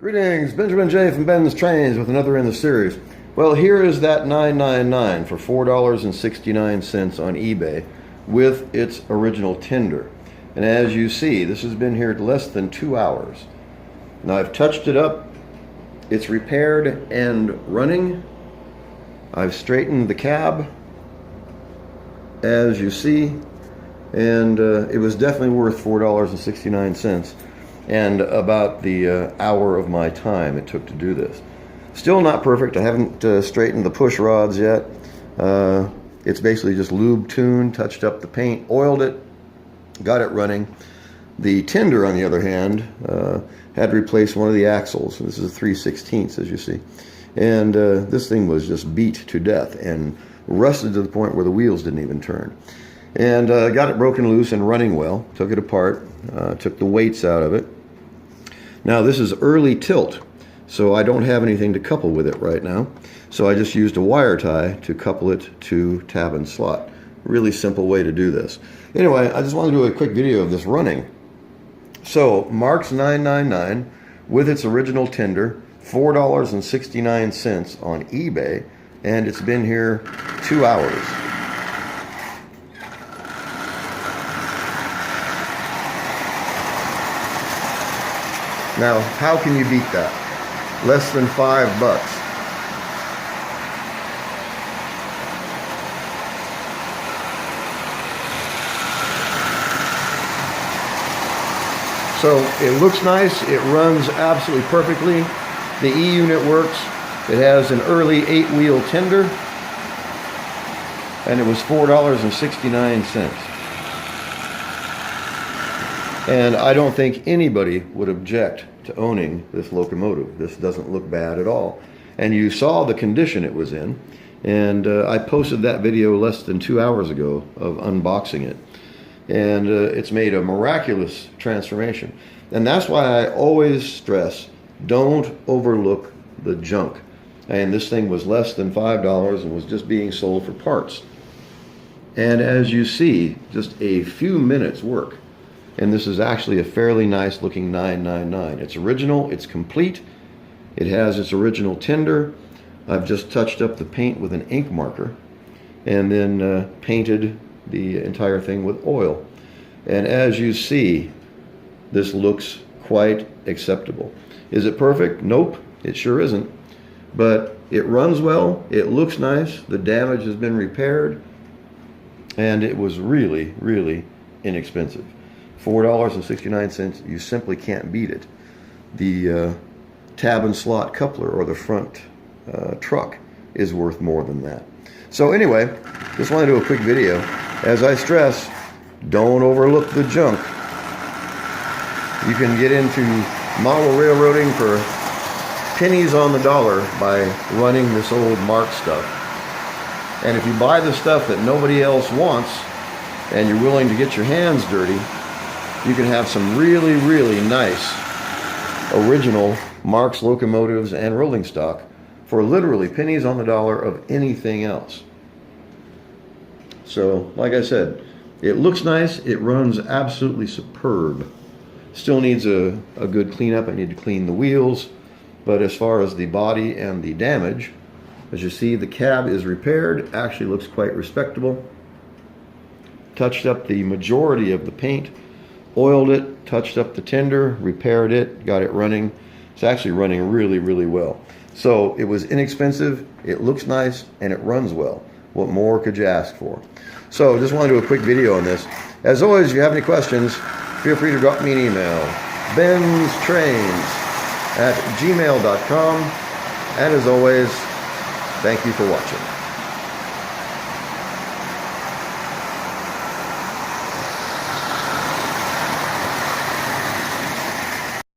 Greetings, Benjamin J. from BENZTRAINZ with another in the series. Well, here is that 999 for $4.69 on eBay with its original tender. And as you see, this has been here less than 2 hours. Now I've touched it up, it's repaired and running. I've straightened the cab, as you see, and it was definitely worth $4.69. And about the hour of my time it took to do this. Still not perfect. I haven't straightened the push rods yet. It's basically just lube tuned, touched up the paint, oiled it, got it running. The tender, on the other hand, had replaced one of the axles. This is a 3/16, as you see. And this thing was just beat to death and rusted to the point where the wheels didn't even turn. And got it broken loose and running well. Took it apart, took the weights out of it. Now this is early tilt, so I don't have anything to couple with it right now. So I just used a wire tie to couple it to tab and slot. Really simple way to do this. Anyway, I just wanted to do a quick video of this running. So Marx 999 with its original tender, $4.69 on eBay, and it's been here 2 hours. Now, how can you beat that? Less than $5. So it looks nice, it runs absolutely perfectly. The E-unit works. It has an early 8-wheel tender, and it was $4.69. And I don't think anybody would object to owning this locomotive. This doesn't look bad at all. And you saw the condition it was in. And I posted that video less than 2 hours ago of unboxing it. And it's made a miraculous transformation. And that's why I always stress, don't overlook the junk. And this thing was less than $5 and was just being sold for parts. And as you see, just a few minutes work. And this is actually a fairly nice looking 999. It's original, it's complete, it has its original tender. I've just touched up the paint with an ink marker and then painted the entire thing with oil. And as you see, this looks quite acceptable. Is it perfect? Nope, it sure isn't. But it runs well, it looks nice, the damage has been repaired, and it was really, really inexpensive. $4.69, you simply can't beat it. The tab and slot coupler, or the front truck, is worth more than that. So anyway, just want to do a quick video. As I stress, don't overlook the junk. You can get into model railroading for pennies on the dollar by running this old Marx stuff. And if you buy the stuff that nobody else wants and you're willing to get your hands dirty, you can have some really, really nice original Marx locomotives and rolling stock for literally pennies on the dollar of anything else. So, like I said, it looks nice, it runs absolutely superb. Still needs a good cleanup. I need to clean the wheels, but as far as the body and the damage, as you see, the cab is repaired, actually looks quite respectable. Touched up the majority of the paint, oiled it, touched up the tender, repaired it, got it running. It's actually running really, really well. So it was inexpensive, it looks nice, and it runs well. What more could you ask for? So just want to do a quick video on this. As always, if you have any questions, feel free to drop me an email. BENZTRAINZ@gmail.com. And as always, thank you for watching.